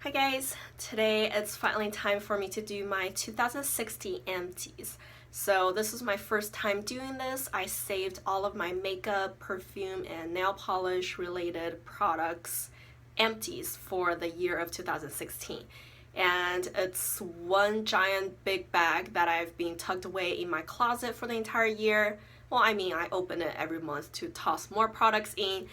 Hi guys, today it's finally time for me to do my 2016 empties. So this is my first time doing this. I saved all of my makeup, perfume, and nail polish related products empties for the year of 2016. And it's one giant big bag that I've been tucked away in my closet for the entire year. Well, I open it every month to toss more products in.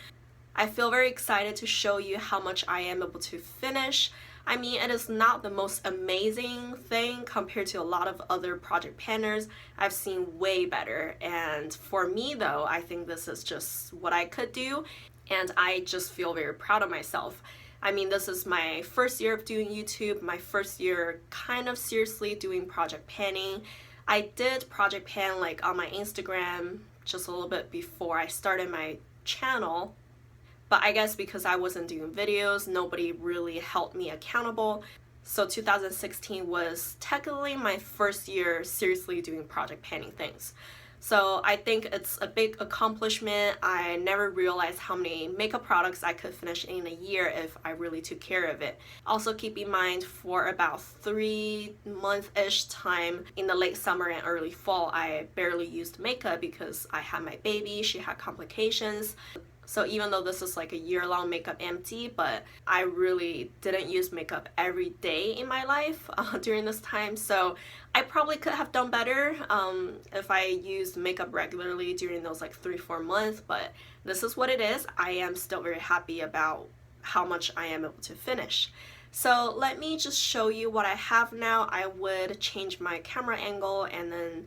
I feel very excited to show you how much I am able to finish. It is not the most amazing thing compared to a lot of other project planners. I've seen way better, and for me though, I think this is just what I could do, and I just feel very proud of myself. This is my first year of doing YouTube, my first year kind of seriously doing project planning. I did project plan like on my Instagram just a little bit before I started my channel, but I guess because I wasn't doing videos, nobody really held me accountable. So 2016 was technically my first year seriously doing project planning things. So I think it's a big accomplishment. I never realized how many makeup products I could finish in a year if I really took care of it. Also keep in mind, for about 3 month-ish time in the late summer and early fall, I barely used makeup because I had my baby, she had complications. So even though this is like a year-long makeup empty, but I really didn't use makeup every day in my life during this time. So I probably could have done better if I used makeup regularly during those like 3-4 months, but this is what it is. I am still very happy about how much I am able to finish. So let me just show you what I have now. I would change my camera angle and then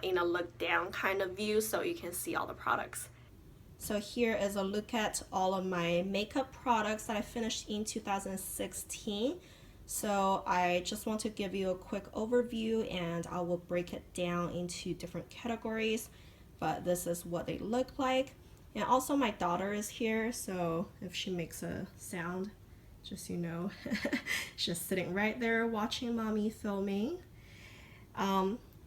in a look down kind of view so you can see all the products. So here is a look at all of my makeup products that I finished in 2016. So I just want to give you a quick overview and I will break it down into different categories, but this is what they look like. And also my daughter is here, so if she makes a sound, just she's sitting right there watching mommy filming.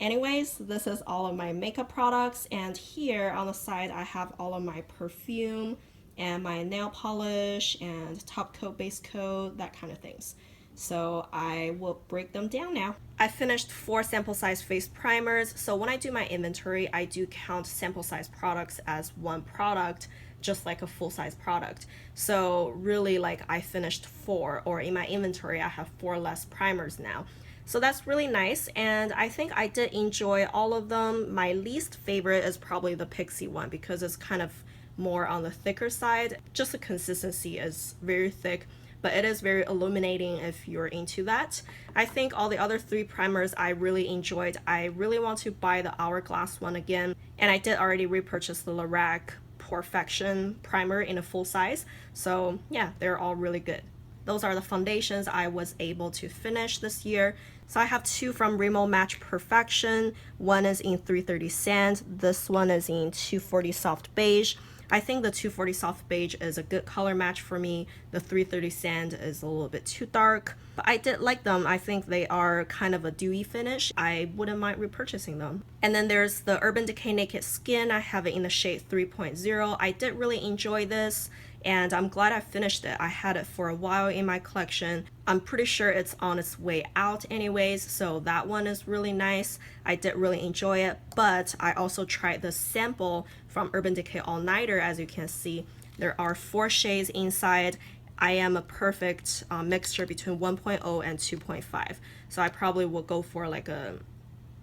Anyways, this is all of my makeup products, and here on the side I have all of my perfume and my nail polish and top coat, base coat, that kind of things. So I will break them down now. I finished 4 sample size face primers, so when I do my inventory, I do count sample size products as one product, just like a full size product. So really, like, I finished 4, or in my inventory I have 4 less primers now. So that's really nice, and I think I did enjoy all of them. My least favorite is probably the Pixie one because it's kind of more on the thicker side. Just the consistency is very thick, but it is very illuminating if you're into that. I think all the other 3 primers I really enjoyed. I really want to buy the Hourglass one again, and I did already repurchase the Lorac Perfection primer in a full size. So yeah, they're all really good. Those are the foundations I was able to finish this year. So I have 2 from Rimmel Match Perfection. One is in 330 Sand. This one is in 240 Soft Beige. I think the 240 Soft Beige is a good color match for me. The 330 Sand is a little bit too dark, but I did like them. I think they are kind of a dewy finish. I wouldn't mind repurchasing them. And then there's the Urban Decay Naked Skin. I have it in the shade 3.0. I did really enjoy this, and I'm glad I finished it. I had it for a while in my collection. I'm pretty sure it's on its way out anyways, so that one is really nice. I did really enjoy it, but I also tried the sample from Urban Decay All Nighter. As you can see, there are 4 shades inside. I am a perfect mixture between 1.0 and 2.5, so I probably will go for like a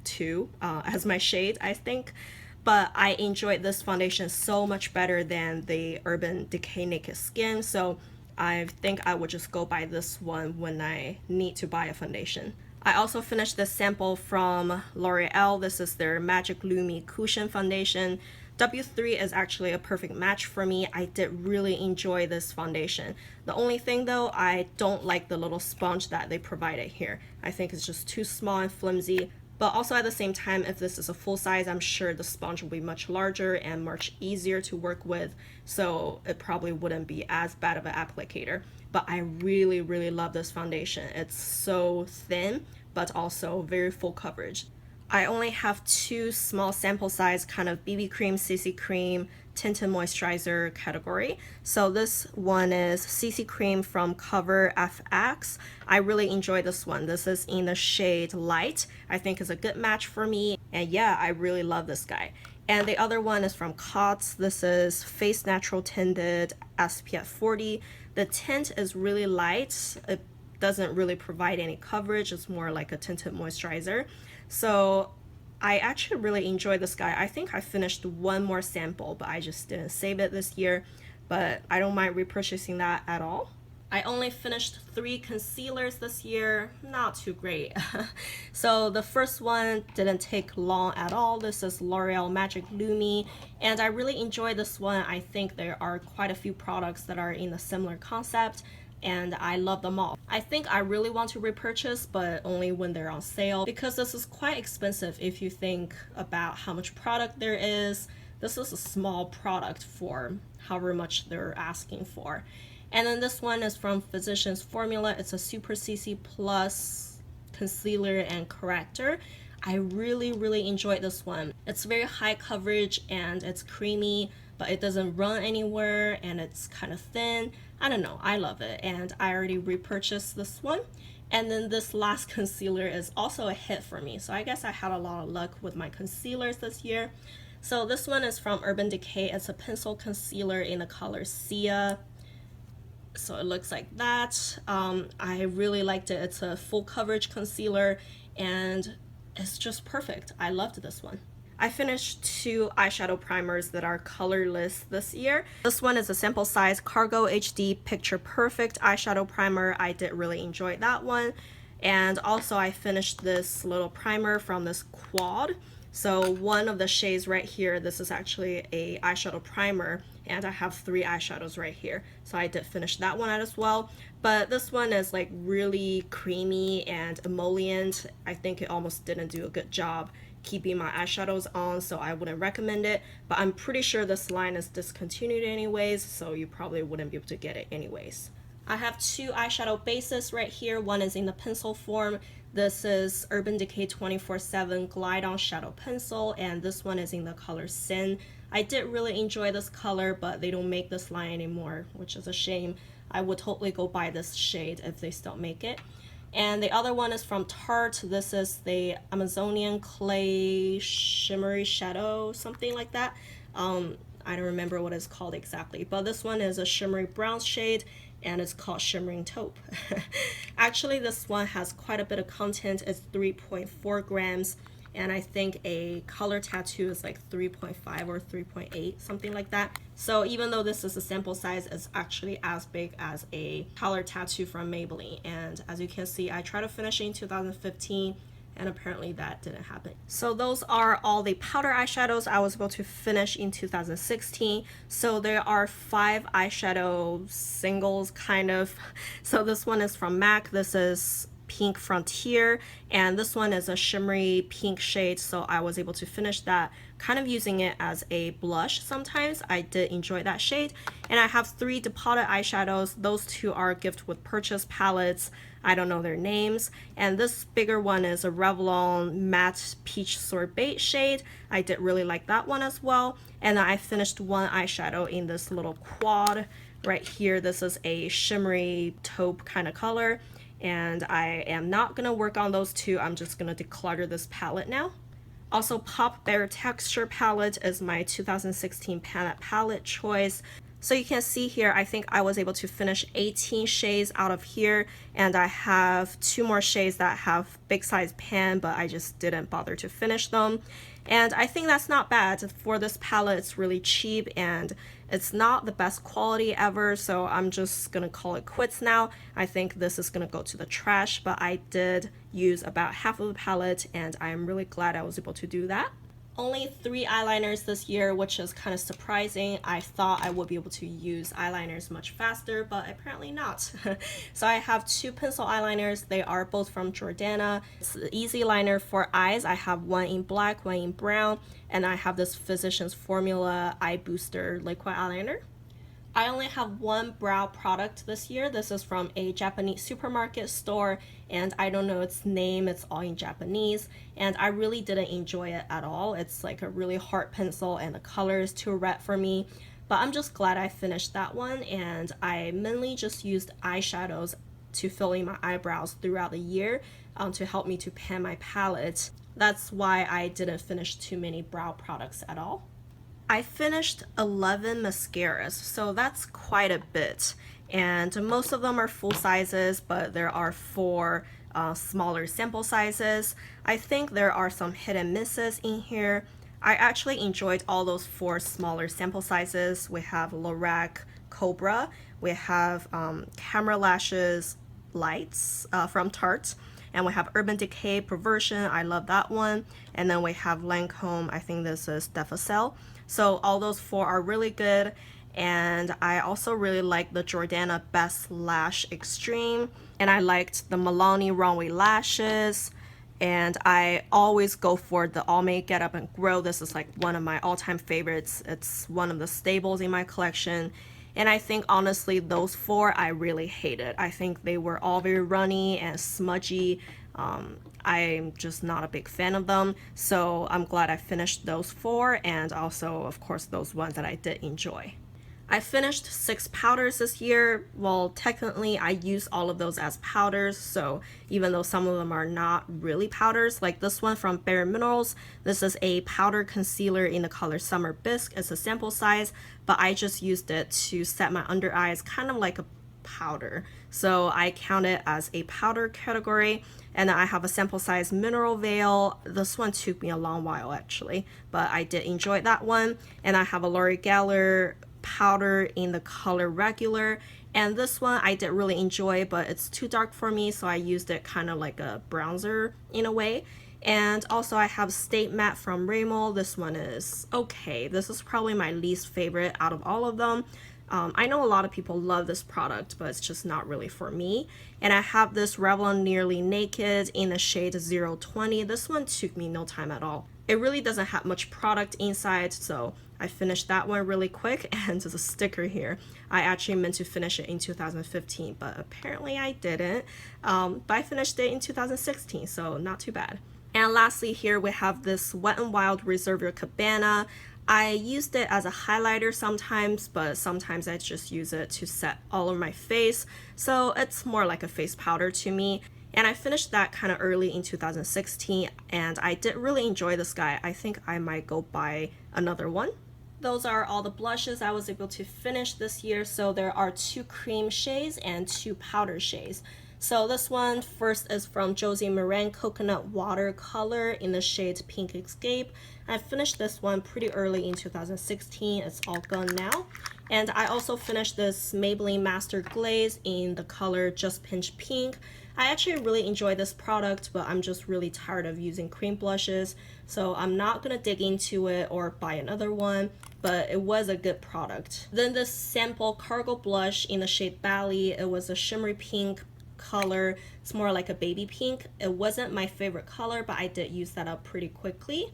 2 as my shade, I think. But I enjoyed this foundation so much better than the Urban Decay Naked Skin, so I think I would just go buy this one when I need to buy a foundation. I also finished this sample from L'Oreal. This is their Magic Lumi Cushion Foundation. W3 is actually a perfect match for me. I did really enjoy this foundation. The only thing though, I don't like the little sponge that they provided here. I think it's just too small and flimsy. But also at the same time, if this is a full size, I'm sure the sponge will be much larger and much easier to work with, so it probably wouldn't be as bad of an applicator. But I really, really love this foundation. It's so thin, but also very full coverage. I only have two small sample size kind of BB cream, CC cream, tinted moisturizer category. So this one is CC cream from Cover FX. I really enjoy this one. This is in the shade Light. I think is a good match for me. And yeah, I really love this guy. And the other one is from Cots. This is Face Natural Tinted SPF 40. The tint is really light. It doesn't really provide any coverage. It's more like a tinted moisturizer. So I actually really enjoy this guy. I think I finished one more sample, but I just didn't save it this year. But I don't mind repurchasing that at all. I only finished 3 concealers this year, not too great. So the first one didn't take long at all. This is L'Oreal Magic Lumi, and I really enjoy this one. I think there are quite a few products that are in a similar concept, and I love them all. I think I really want to repurchase, but only when they're on sale, because this is quite expensive if you think about how much product there is. This is a small product for however much they're asking for. And then this one is from Physicians Formula. It's a Super CC Plus concealer and corrector. I really enjoyed this one. It's very high coverage and it's creamy, but it doesn't run anywhere, and it's kind of thin. I don't know, I love it, and I already repurchased this one. And then this last concealer is also a hit for me, so I guess I had a lot of luck with my concealers this year. So this one is from Urban Decay. It's a pencil concealer in the color Sia. So it looks like that. I really liked it. It's a full coverage concealer and it's just perfect. I loved this one. I finished 2 eyeshadow primers that are colorless this year. This one is a sample size Cargo HD Picture Perfect eyeshadow primer. I did really enjoy that one. And also I finished this little primer from this quad. So one of the shades right here, this is actually a eyeshadow primer, and I have 3 eyeshadows right here. So I did finish that one out as well. But this one is like really creamy and emollient. I think it almost didn't do a good job keeping my eyeshadows on, so I wouldn't recommend it. But I'm pretty sure this line is discontinued anyways, so you probably wouldn't be able to get it anyways. I have 2 eyeshadow bases right here. One is in the pencil form. This is Urban Decay 24/7 Glide On Shadow Pencil, and this one is in the color Sin. I did really enjoy this color, but they don't make this line anymore, which is a shame. I would totally go buy this shade if they still make it. And the other one is from Tarte. This is the Amazonian Clay Shimmery Shadow, something like that. I don't remember what it's called exactly, but this one is a shimmery brown shade, and it's called Shimmering Taupe. Actually, this one has quite a bit of content. It's 3.4 grams, and I think a color tattoo is like 3.5 or 3.8, something like that. So even though this is a sample size, it's actually as big as a color tattoo from Maybelline. And as you can see, I tried to finish it in 2015, and apparently that didn't happen. So those are all the powder eyeshadows I was able to finish in 2016. So there are 5 eyeshadow singles kind of. So this one is from MAC. This is Pink Frontier, and this one is a shimmery pink shade, so I was able to finish that, kind of using it as a blush sometimes. I did enjoy that shade. And I have 3 Depotted eyeshadows. Those 2 are gift with purchase palettes. I don't know their names. And this bigger one is a Revlon Matte Peach Sorbet shade. I did really like that one as well. And I finished 1 eyeshadow in this little quad right here. This is a shimmery taupe kind of color, and I am not gonna work on those 2. I'm just gonna declutter this palette now. Also, Pop Bare Texture palette is my 2016 palette choice. So you can see here, I think I was able to finish 18 shades out of here, and I have 2 more shades that have big size pan, but I just didn't bother to finish them. And I think that's not bad. For this palette, it's really cheap and it's not the best quality ever, so I'm just gonna call it quits now. I think this is gonna go to the trash, but I did use about half of the palette, and I'm really glad I was able to do that. Only 3 eyeliners this year, which is kind of surprising. I thought I would be able to use eyeliners much faster, but apparently not. So I have 2 pencil eyeliners. They are both from Jordana. It's the Easy Liner for eyes. I have one in black, one in brown, and I have this Physicians Formula Eye Booster liquid eyeliner. I only have one brow product this year. This is from a Japanese supermarket store, and I don't know its name. It's all in Japanese, and I really didn't enjoy it at all. It's like a really hard pencil, and the color is too red for me. But I'm just glad I finished that one, and I mainly just used eyeshadows to fill in my eyebrows throughout the year to help me to pan my palette. That's why I didn't finish too many brow products at all. I finished 11 mascaras, so that's quite a bit. And most of them are full sizes, but there are 4 smaller sample sizes. I think there are some hit and misses in here. I actually enjoyed all those 4 smaller sample sizes. We have Lorac Cobra, we have Camera Lashes Lights from Tarte, and we have Urban Decay Perversion, I love that one. And then we have Lancome, I think this is Defacel. So all those 4 are really good. And I also really like the Jordana Best Lash Extreme. And I liked the Milani Runway Lashes. And I always go for the Almay Get Up and Grow. This is like one of my all-time favorites. It's one of the staples in my collection. And I think honestly those 4 I really hated. I think they were all very runny and smudgy. I'm just not a big fan of them, so I'm glad I finished those 4, and also of course those ones that I did enjoy. I finished 6 powders this year. Well, technically I use all of those as powders, so even though some of them are not really powders, like this one from Bare Minerals, this is a powder concealer in the color Summer Bisque. It's a sample size, but I just used it to set my under eyes, kind of like a powder, so I count it as a powder category. And then I have a sample size Mineral Veil. This one took me a long while actually, but I did enjoy that one. And I have a L'Oreal Geller powder in the color Regular, and this one I did really enjoy, but it's too dark for me, so I used it kind of like a bronzer in a way. And also I have Stay Matte from Rimmel. This one is okay. This is probably my least favorite out of all of them. I know a lot of people love this product, but it's just not really for me. And I have this Revlon Nearly Naked in the shade 020. This one took me no time at all. It really doesn't have much product inside, so I finished that one really quick. And there's a sticker here. I actually meant to finish it in 2015, but apparently I didn't. But I finished it in 2016, so not too bad. And lastly here we have this Wet n Wild Reserve Your Cabana. I used it as a highlighter sometimes, but sometimes I just use it to set all over my face. So it's more like a face powder to me. And I finished that kind of early in 2016, and I did really enjoy this guy. I think I might go buy another one. Those are all the blushes I was able to finish this year. So there are 2 cream shades and 2 powder shades. So this one first is from Josie Maran Coconut Watercolor in the shade Pink Escape. I finished this one pretty early in 2016. It's all gone now. And I also finished this Maybelline Master Glaze in the color Just Pinch Pink. I actually really enjoy this product, but I'm just really tired of using cream blushes, so I'm not gonna dig into it or buy another one, but it was a good product. Then this sample Cargo Blush in the shade Bali. It was a shimmery pink color. It's more like a baby pink. It wasn't my favorite color, but I did use that up pretty quickly.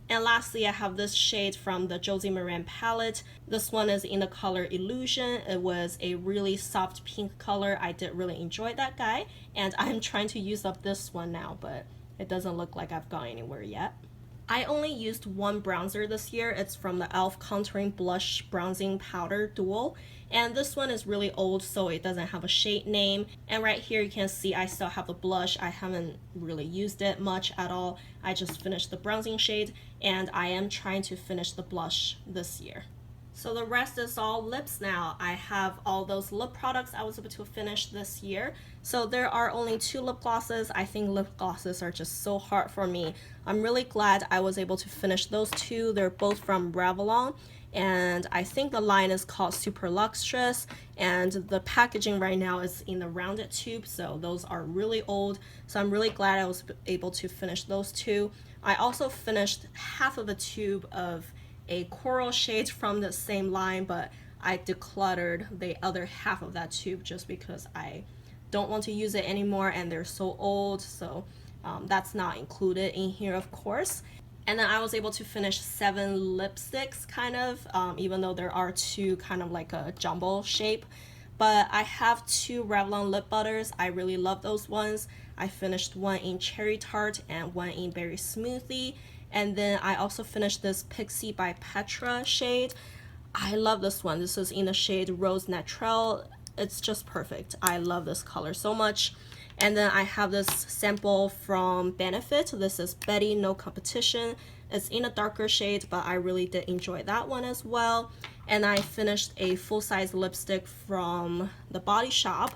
And lastly, I have this shade from the Josie Maran palette. This one is in the color Illusion. It was a really soft pink color. I did really enjoy that guy, and I'm trying to use up this one now, but it doesn't look like I've gone anywhere yet. I only used one bronzer this year. It's from the e.l.f. Contouring Blush Bronzing Powder Dual. And this one is really old, so it doesn't have a shade name. And right here you can see I still have the blush. I haven't really used it much at all. I just finished the bronzing shade, and I am trying to finish the blush this year. So the rest is all lips now. I have all those lip products I was able to finish this year. So there are only 2 lip glosses. I think lip glosses are just so hard for me. I'm really glad I was able to finish those 2. They're both from Revlon, and I think the line is called Super Luxurious, and the packaging right now is in the rounded tube, so those are really old. So I'm really glad I was able to finish those 2. I also finished half of a tube of a coral shade from the same line, but I decluttered the other half of that tube just because I don't want to use it anymore and they're so old, so that's not included in here, of course. And then I was able to finish 7 lipsticks, kind of, even though there are 2 kind of like a jumbo shape. But I have 2 Revlon lip butters. I really love those ones. I finished one in Cherry Tart and one in Berry Smoothie. And then I also finished this Pixie by Petra shade. I love this one. This is in the shade Rose Naturel. It's just perfect. I love this color so much. And then I have this sample from Benefit. This is Betty No Competition. It's in a darker shade, but I really did enjoy that one as well. And I finished a full-size lipstick from the Body Shop.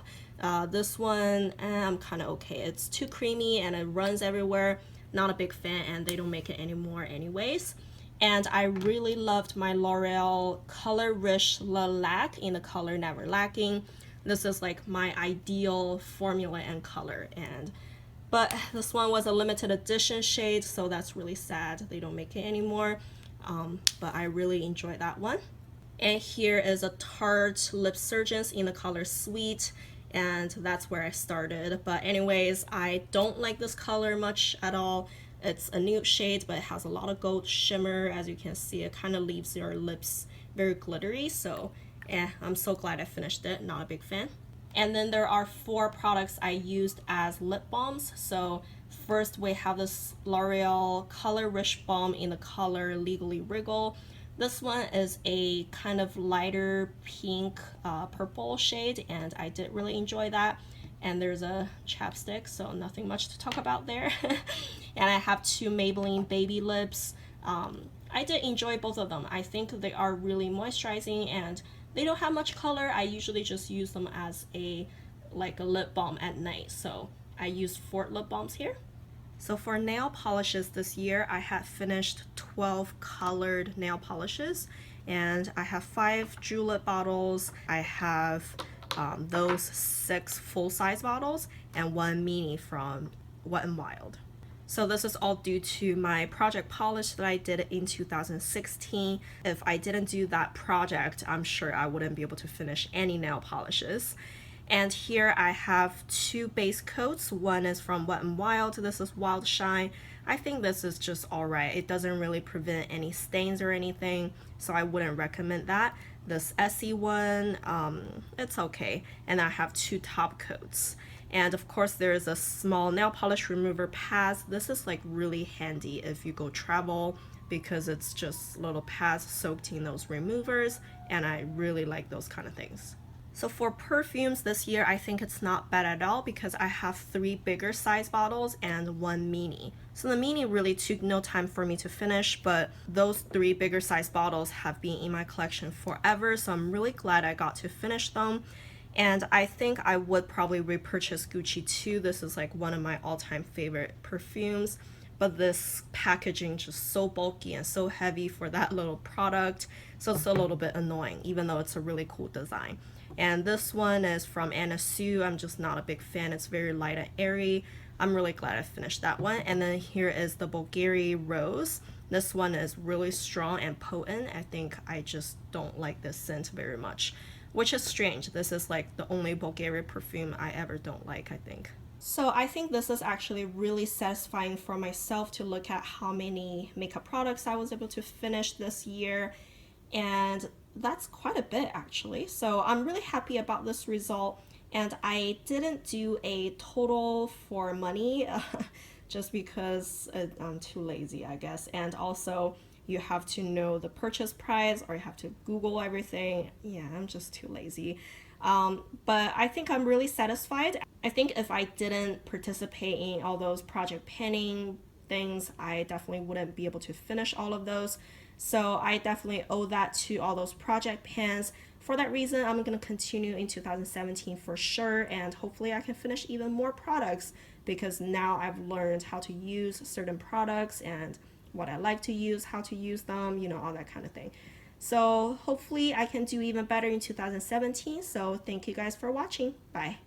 This one, I'm kind of okay. It's too creamy and it runs everywhere. Not a big fan, and they don't make it anymore anyways. And I really loved my L'Oreal Color Riche Lilac in the color Never Lacking. This is like my ideal formula and color, but this one was a limited edition shade, so that's really sad. They don't make it anymore, but I really enjoyed that one. And here is a Tarte Lip Surgeons in the color Sweet, and that's where I started. But anyways, I don't like this color much at all. It's a nude shade, but it has a lot of gold shimmer. As you can see, it kind of leaves your lips very glittery, so I'm so glad I finished it. Not a big fan. And then there are 4 products I used as lip balms. So first we have this L'Oreal Color Riche Balm in the color Legally Wriggle. This one is a kind of lighter pink purple shade, and I did really enjoy that. And there's a chapstick, so nothing much to talk about there. And I have 2 Maybelline Baby Lips. I did enjoy both of them. I think they are really moisturizing, and they don't have much color. I usually just use them as a lip balm at night. So I used Fort lip balms here. So for nail polishes this year, I had finished 12 colored nail polishes, and I have 5 julep bottles. I have those 6 full-size bottles and 1 mini from Wet n Wild. So this is all due to my project polish that I did in 2016. If I didn't do that project, I'm sure I wouldn't be able to finish any nail polishes. And here I have 2 base coats. One is from Wet n Wild. This is Wild Shine. I think this is just alright. It doesn't really prevent any stains or anything, so I wouldn't recommend that. This Essie one, it's okay. And I have 2 top coats. And of course there is a small nail polish remover pads. This is like really handy if you go travel, because it's just little pads soaked in those removers, and I really like those kind of things. So for perfumes this year, I think it's not bad at all, because I have 3 bigger size bottles and 1 mini. So the mini really took no time for me to finish, but those 3 bigger size bottles have been in my collection forever, so I'm really glad I got to finish them. And I think I would probably repurchase Gucci too. This is like one of my all-time favorite perfumes, but this packaging just so bulky and so heavy for that little product, so it's a little bit annoying, even though it's a really cool design. And this one is from Anna Sue. I'm just not a big fan. It's very light and airy. I'm really glad I finished that one. And then here is the Bulgari Rose. This one is really strong and potent. I think I just don't like this scent very much, which is strange. This is like the only Bulgari perfume I ever don't like, I think. So I think this is actually really satisfying for myself to look at how many makeup products I was able to finish this year, and that's quite a bit actually. So I'm really happy about this result, and I didn't do a total for money just because I'm too lazy, I guess. And also you have to know the purchase price, or you have to Google everything. Yeah, I'm just too lazy. But I think I'm really satisfied. I think if I didn't participate in all those project panning things, I definitely wouldn't be able to finish all of those. So I definitely owe that to all those project pans. For that reason, I'm going to continue in 2017 for sure, and hopefully I can finish even more products, because now I've learned how to use certain products and what I like to use, how to use them, you know, all that kind of thing. So hopefully I can do even better in 2017. So thank you guys for watching. Bye.